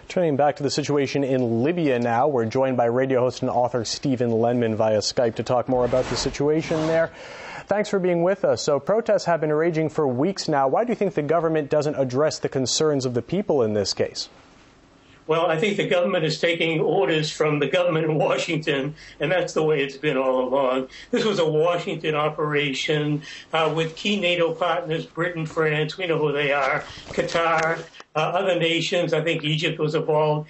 Turning back to the situation in Libya now, we're joined by radio host and author Stephen Lenman via Skype to talk more about the situation there. Thanks for being with us. So protests have been raging for weeks now. Why do you think the government doesn't address the concerns of the people in this case? Well, I think the government is taking orders from the government in Washington, and that's the way it's been all along. This was a Washington operation with key NATO partners, Britain, France, we know who they are, Qatar, other nations. I think Egypt was involved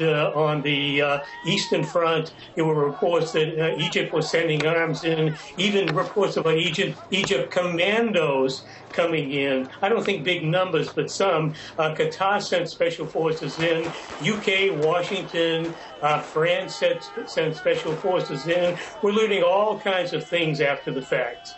on the Eastern Front. There were reports that Egypt was sending arms in, even reports about Egypt commandos coming in. I don't think big numbers, but some. Qatar sent special forces in. UK, Washington, France sent special forces in. We're learning all kinds of things after the fact.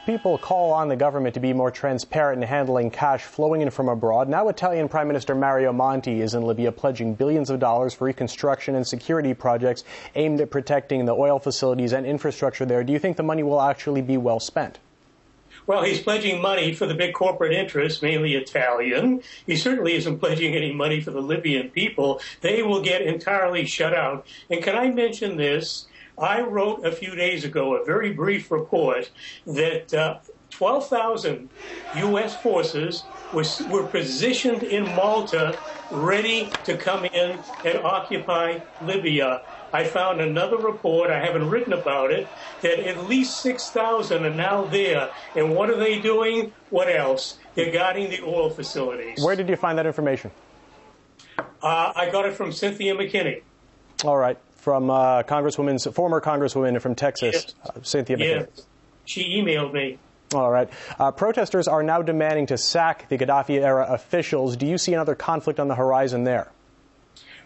People call on the government to be more transparent in handling cash flowing in from abroad. Now Italian Prime Minister Mario Monti is in Libya pledging billions of dollars for reconstruction and security projects aimed at protecting the oil facilities and infrastructure there. Do you think the money will actually be well spent? Well, he's pledging money for the big corporate interests, mainly Italian. He certainly isn't pledging any money for the Libyan people. They will get entirely shut out. And can I mention this? I wrote a few days ago a very brief report that 12,000 U.S. forces were positioned in Malta ready to come in and occupy Libya. I found another report, I haven't written about it, that at least 6,000 are now there. And what are they doing? What else? They're guarding the oil facilities. Where did you find that information? I got it from Cynthia McKinney. All right. From former Congresswoman from Texas, yes. Cynthia McKinney. Yes. She emailed me. All right. Protesters are now demanding to sack the Gaddafi-era officials. Do you see another conflict on the horizon there?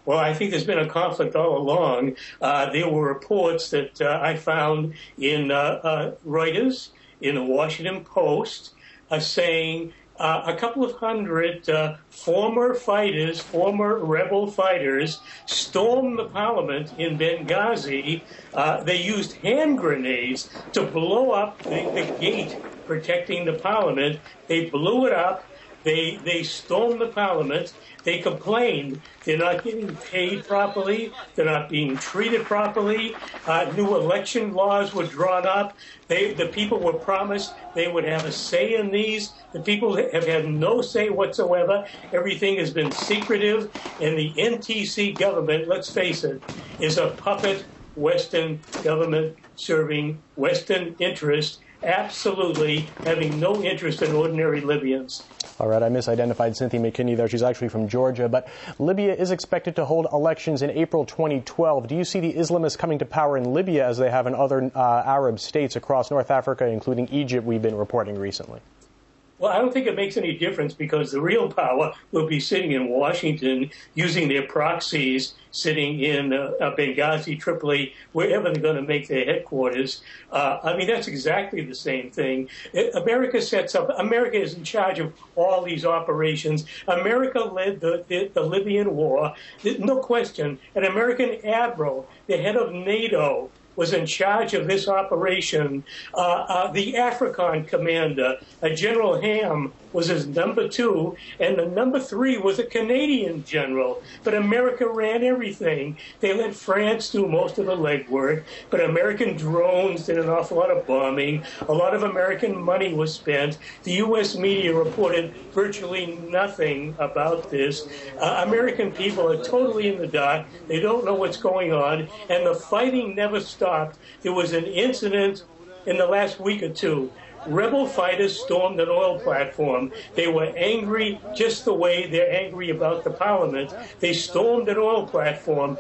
Well, I think there's been a conflict all along. There were reports that I found in Reuters, in the Washington Post, saying a couple of hundred former rebel fighters, stormed the parliament in Benghazi. They used hand grenades to blow up the gate protecting the parliament. They blew it up. They stormed the parliament. They complained they're not getting paid properly, they're not being treated properly, new election laws were drawn up, the people were promised they would have a say in these. The people have had no say whatsoever. Everything has been secretive, and the NTC government, let's face it, is a puppet Western government serving Western interests, absolutely having no interest in ordinary Libyans. All right, I misidentified Cynthia McKinney there. She's actually from Georgia. But Libya is expected to hold elections in April 2012. Do you see the Islamists coming to power in Libya as they have in other Arab states across North Africa, including Egypt, we've been reporting recently? Well, I don't think it makes any difference because the real power will be sitting in Washington using their proxies, sitting in Benghazi, Tripoli, wherever they're going to make their headquarters. I mean, that's exactly the same thing. America is in charge of all these operations. America led the Libyan war, no question. An American admiral, the head of NATO, was in charge of this operation. The African commander, General Ham, was his number 2, and the number 3 was a Canadian general. But America ran everything. They let France do most of the legwork, but American drones did an awful lot of bombing. A lot of American money was spent. The U.S. media reported virtually nothing about this. American people are totally in the dark. They don't know what's going on, and the fighting never stopped. There was an incident in the last week or two. Rebel fighters stormed an oil platform. They were angry just the way they're angry about the parliament. They stormed an oil platform.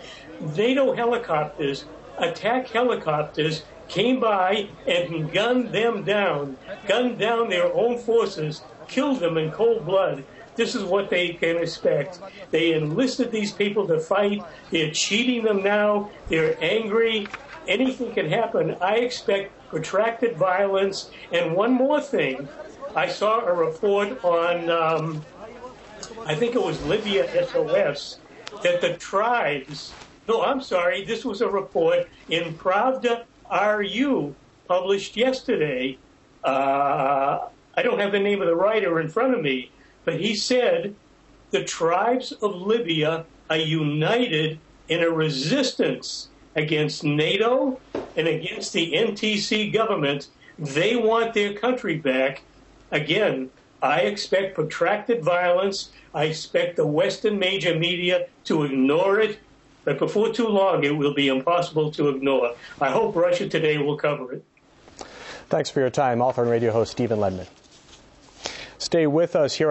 NATO helicopters, attack helicopters, came by and gunned them down, gunned down their own forces, killed them in cold blood. This is what they can expect. They enlisted these people to fight. They're cheating them now. They're angry. Anything can happen. I expect protracted violence. And one more thing. I saw a report on, I think it was Libya SOS, that the tribes, no, I'm sorry, this was a report in Pravda RU published yesterday. I don't have the name of the writer in front of me, but he said The tribes of Libya are united in a resistance against NATO and against the NTC government. They want their country back. Again, I expect protracted violence. I expect the Western major media to ignore it. But before too long, it will be impossible to ignore. I hope Russia Today will cover it. Thanks for your time, author and radio host Stephen Ledman. Stay with us here.